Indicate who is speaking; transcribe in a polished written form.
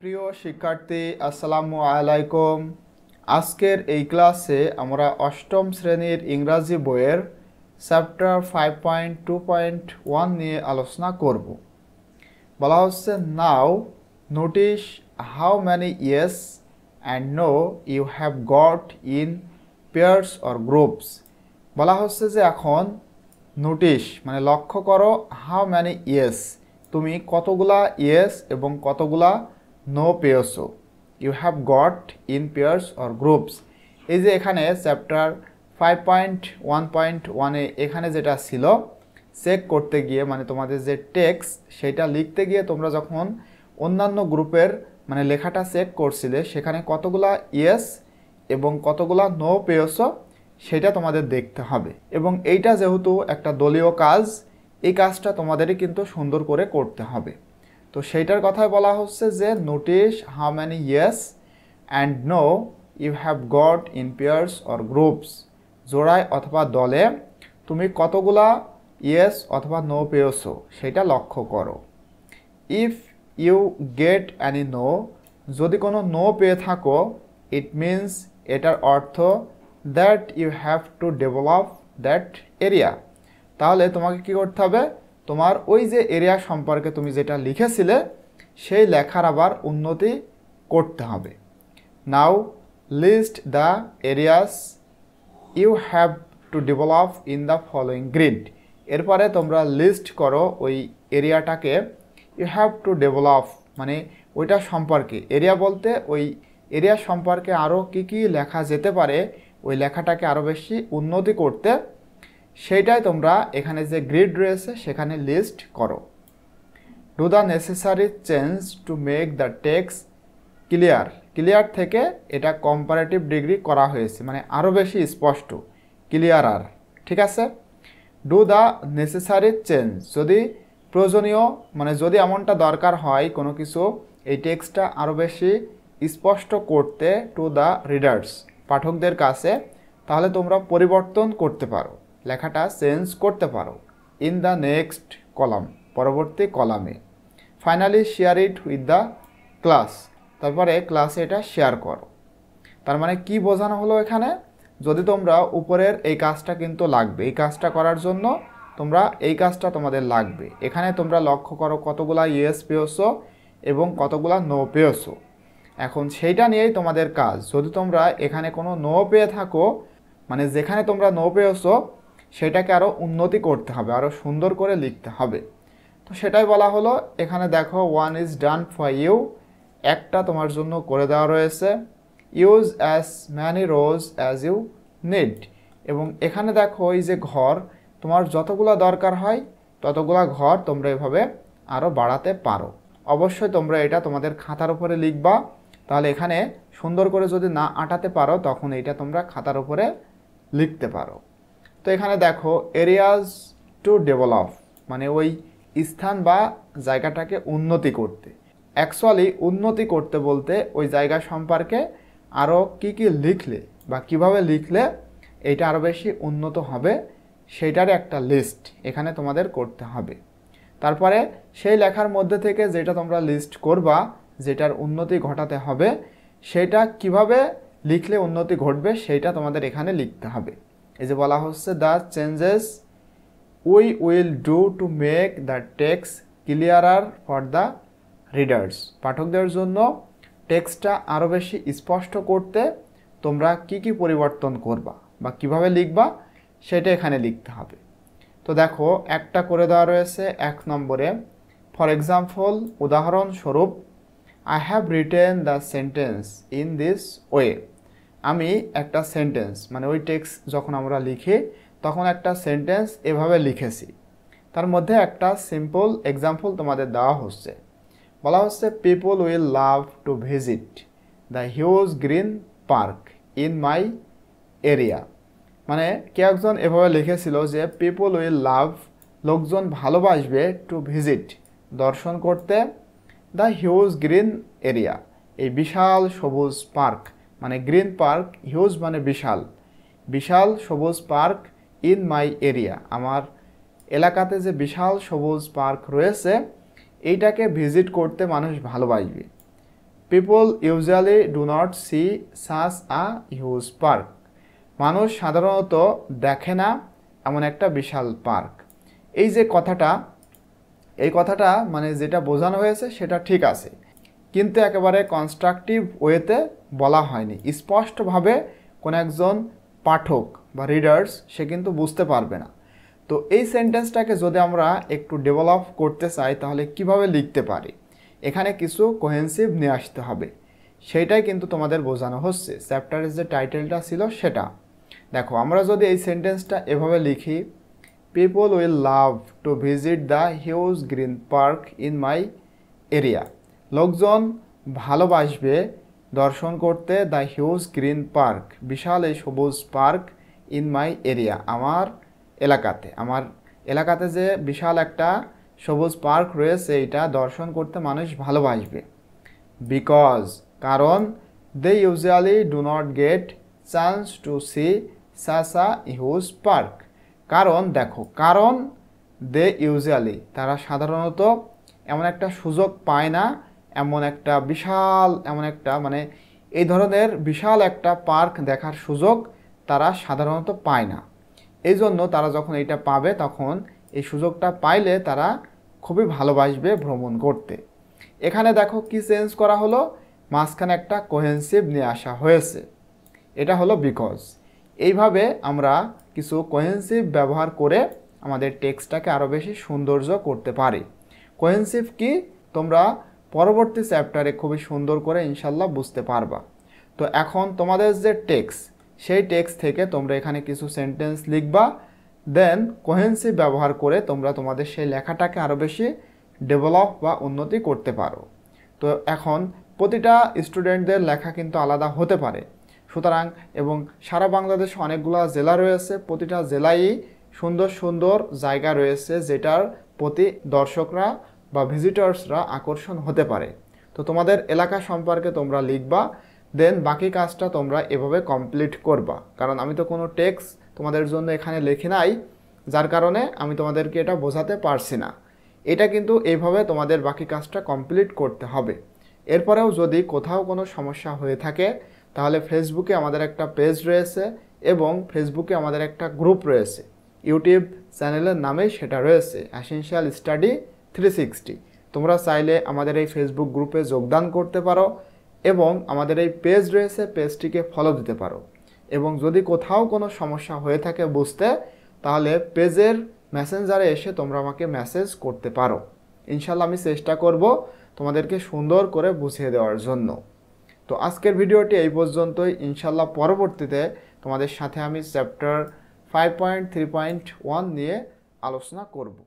Speaker 1: প্রিয় শিক্ষার্থী আসসালামু আলাইকুম। আজকের এই ক্লাসে আমরা অষ্টম শ্রেণীর ইংরাজি বইয়ের চ্যাপ্টার 5.2.1 নিয়ে আলোচনা করব। বলা হচ্ছে now notice how many yes and no you have got in pairs or groups. বলা হচ্ছে যে এখন নোটিস মানে লক্ষ্য করো হাউ ম্যানি ইয়েস, তুমি কতগুলা ইয়েস এবং কতগুলা নো পেয়েছো। You have got in pairs or groups. এই যে এখানে চ্যাপ্টার 5.1.1-এ এখানে যেটা ছিল চেক করতে গিয়ে মানে তোমাদের যে টেক্সট সেটা লিখতে গিয়ে তোমরা যখন অন্যান্য গ্রুপের মানে লেখাটা চেক করছিলে সেখানে কতগুলা ইয়েস এবং কতগুলা নো পেয়েছো সেটা তোমাদের দেখতে হবে। এবং এইটা যেহেতু একটা দলীয় কাজ, এই কাজটা তোমাদেরই কিন্তু সুন্দর করে করতে হবে। তো সেইটার কথাই বলা হচ্ছে যে notice how many yes and no you have got in pairs or groups. জোড়ায় অথবা দলে তুমি কতগুলা ইয়েস অথবা নো পেয়েছো সেটা লক্ষ্য করো। If you get any no, যদি কোনো নো পেয়ে থাকো, ইট মিনস এটার অর্থ that you have to develop that area. তাহলে তোমাকে কি করতে হবে, তোমার ওই যে এরিয়া সম্পর্কে তুমি যেটা লিখেছিলে সেই লেখার আবার উন্নতি করতে হবে। Now list the areas you have to develop in the following grid. এরপরে তোমরা লিস্ট করো ওই এরিয়াটাকে, ইউ হ্যাভ টু ডেভেলপ মানে ওইটা সম্পর্কে, এরিয়া বলতে ওই এরিয়া সম্পর্কে আরও কী কী লেখা যেতে পারে, ওই লেখাটাকে আরও বেশি উন্নতি করতে, সেইটাই তোমরা এখানে যে গ্রিড রয়েছে সেখানে লিস্ট করো। Do the necessary change to make the text clear. Clear থেকে এটা কম্পারেটিভ ডিগ্রি করা হয়েছে মানে আরও বেশি স্পষ্ট, ক্লিয়ার আর, ঠিক আছে। ডু দ্য নেসেসারি চেঞ্জ, যদি প্রয়োজনীয় মানে যদি এমনটা দরকার হয় কোনো কিছু এই টেক্সটটা আরও বেশি স্পষ্ট করতে টু দ্য রিডার্স, পাঠকদের কাছে, তাহলে তোমরা পরিবর্তন করতে পারো, লেখাটা চেঞ্জ করতে পারো। ইন দ্য নেক্সট কলাম, পরবর্তী কলামে। Finally share it with the class, তারপরে ক্লাসে এটা শেয়ার করো। তার মানে কি বোঝানো হলো এখানে, যদি তোমরা উপরের এই কাজটা কিন্তু লাগবে, এই কাজটা করার জন্য তোমরা এই কাজটা তোমাদের লাগবে। এখানে তোমরা লক্ষ্য করো কতগুলা ইয়েস পেয়েছো এবং কতগুলা নো পেয়েছো। এখন সেইটা নিয়েই তোমাদের কাজ। যদি তোমরা এখানে কোনো নো পেয়ে থাকো মানে যেখানে তোমরা নো পেয়েছো সেটাকে আরও উন্নতি করতে হবে, আরও সুন্দর করে লিখতে হবে। তো সেটাই বলা হলো এখানে। দেখো one is done for you, একটা তোমার জন্য করে দেওয়া রয়েছে। Use as many rows as you need, এবং এখানে দেখো এই যে ঘর, তোমার যতগুলা দরকার হয় ততগুলা ঘর তোমরা এভাবে আরও বাড়াতে পারো। অবশ্যই তোমরা এটা তোমাদের খাতার উপরে লিখবা, তাহলে এখানে সুন্দর করে যদি না আটাতে পারো তখন এইটা তোমরা খাতার উপরে লিখতে পারো। তো এখানে দেখো এরিয়াজ টু ডেভেলপ মানে ওই স্থান বা জায়গাটাকে উন্নতি করতে। অ্যাকচুয়ালি উন্নতি করতে বলতে ওই জায়গা সম্পর্কে আরও কী কী লিখলে বা কিভাবে লিখলে এইটা আরও বেশি উন্নত হবে সেইটার একটা লিস্ট এখানে তোমাদের করতে হবে। তারপরে সেই লেখার মধ্যে থেকে যেটা তোমরা লিস্ট করবা, যেটার উন্নতি ঘটাতে হবে, সেটা কিভাবে লিখলে উন্নতি ঘটবে সেইটা তোমাদের এখানে লিখতে হবে। এই যে বলা হচ্ছে the changes we will do to make the text ক্লিয়ারার for the readers. পাঠকদের জন্য টেক্সটটা আরও বেশি স্পষ্ট করতে তোমরা কি কি পরিবর্তন করবা বা কিভাবে লিখবা সেটা এখানে লিখতে হবে। তো দেখো একটা করে দেওয়া রয়েছে 1 নম্বরে। ফর এক্সাম্পল, উদাহরণস্বরূপ, I have written the sentence in this way. আমি একটা সেন্টেন্স মানে ওই টেক্সট যখন আমরা লিখি তখন একটা সেন্টেন্স এভাবে লিখেছি। তার মধ্যে একটা সিম্পল এক্সাম্পল তোমাদের দেওয়া হচ্ছে। বলা হচ্ছে people will love to visit the huge green park in my area. মানে কেউ একজন এভাবে লিখেছিল যে পিপল উইল লাভ, লোকজন ভালোবাসবে, টু ভিজিট দর্শন করতে, দ্য হিউজ গ্রিন এরিয়া এই বিশাল সবুজ পার্ক, মানে গ্রিন পার্ক, হিউজ মানে বিশাল, বিশাল সবুজ পার্ক, ইন মাই এরিয়া আমার এলাকাতে যে বিশাল সবুজ পার্ক রয়েছে এইটাকে ভিজিট করতে মানুষ ভালোবাসবে। People usually do not see such a huge park. মানুষ সাধারণত দেখে না এমন একটা বিশাল পার্ক। এই যে কথাটা, এই কথাটা মানে যেটা বোঝানো হয়েছে সেটা ঠিক আছে, কিন্তু একেবারে কনস্ট্রাকটিভ ওয়েতে বলা হয়নি। স্পষ্টভাবে কোনো একজন পাঠক বা রিডার্স সে কিন্তু বুঝতে পারবে না। তো এই সেন্টেন্সটাকে যদি আমরা একটু ডেভেলপ করতে চাই তাহলে কিভাবে লিখতে পারি, এখানে কিছু কোহেন্সিভ নিয়ে আসতে হবে, সেইটাই কিন্তু তোমাদের বোঝানো হচ্ছে। চ্যাপ্টারের যে টাইটেলটা ছিল সেটা দেখো, আমরা যদি এই সেন্টেন্সটা এভাবে লিখি, people will love to visit the huge green park in my area. লোকজন ভালোবাসবে দর্শন করতে দ্য হিউজ গ্রিন পার্ক, বিশাল এই সবুজ পার্ক, ইন মাই এরিয়া, আমার এলাকাতে। আমার এলাকাতে যে বিশাল একটা সবুজ পার্ক রয়েছে এটা দর্শন করতে মানুষ ভালোবাসবে। বিকজ, কারণ, they usually do not get chance to see such a huge park. কারণ দেখো, কারণ দে ইউজুয়ালি, তারা সাধারণত এমন একটা সুযোগ পায় না, এমন একটা বিশাল, এমন একটা মানে এই ধরনের বিশাল একটা পার্ক দেখার সুযোগ তারা সাধারণত পায় না। এই জন্য তারা যখন এটা পাবে তখন এই সুযোগটা পাইলে তারা খুবই ভালোবাসবে ভ্রমণ করতে। এখানে দেখো কি চেঞ্জ করা হলো, মাঝখানে একটা কোহেন্সিভ নিয়ে আসা হয়েছে, এটা হলো বিকজ। এইভাবে আমরা কিছু কোহেন্সিভ ব্যবহার করে আমাদের টেক্সটটাকে আরও বেশি সৌন্দর্য করতে পারি। কোহেন্সিভ কি তোমরা পরবর্তী চ্যাপ্টারে খুবই সুন্দর করে ইনশাল্লাহ বুঝতে পারবা। তো এখন তোমাদের যে টেক্সট, সেই টেক্সট থেকে তোমরা এখানে কিছু সেন্টেন্স লিখবা, দেন কোহেন্সিভ ব্যবহার করে তোমরা তোমাদের সেই লেখাটাকে আরও বেশি ডেভেলপ বা উন্নতি করতে পারো। তো এখন প্রতিটা স্টুডেন্টদের লেখা কিন্তু আলাদা হতে পারে, সুতরাং এবং সারা বাংলাদেশে অনেকগুলো জেলা রয়েছে, প্রতিটা জেলায় সুন্দর সুন্দর জায়গা রয়েছে যেটার প্রতি দর্শকরা বা ভিজিটার্সরা আকর্ষণ হতে পারে। তো তোমাদের এলাকা সম্পর্কে তোমরা লিখবা, দেন বাকি কাজটা তোমরা এভাবে কমপ্লিট করবা। কারণ আমি তো কোনো টেক্সট তোমাদের জন্য এখানে লিখি নাই, যার কারণে আমি তোমাদেরকে এটা বোঝাতে পারছি না। এটা কিন্তু এইভাবে তোমাদের বাকি কাজটা কমপ্লিট করতে হবে। এরপরেও যদি কোথাও কোনো সমস্যা হয়ে থাকে তাহলে ফেসবুকে আমাদের একটা পেজ রয়েছে এবং ফেসবুকে আমাদের একটা গ্রুপ রয়েছে, ইউটিউব চ্যানেলের নামেই সেটা রয়েছে, এসেনশিয়াল স্টাডি 360। তোমরা চাইলে আমাদের এই ফেসবুক গ্রুপে যোগদান করতে পারো এবং আমাদের এই পেজ রয়েছে, পেজটিকে ফলো দিতে পারো। এবং যদি কোথাও কোনো সমস্যা হয়ে থাকে বুঝতে, তাহলে পেজের মেসেঞ্জারে এসে তোমরা আমাকে মেসেজ করতে পারো। ইনশাল্লাহ আমি চেষ্টা করব তোমাদেরকে সুন্দর করে বুঝিয়ে দেওয়ার জন্য। তো আজকের ভিডিওটি এই পর্যন্তই। ইনশাল্লাহ পরবর্তীতে তোমাদের সাথে আমি চ্যাপ্টার 5.3.1 নিয়ে আলোচনা করব।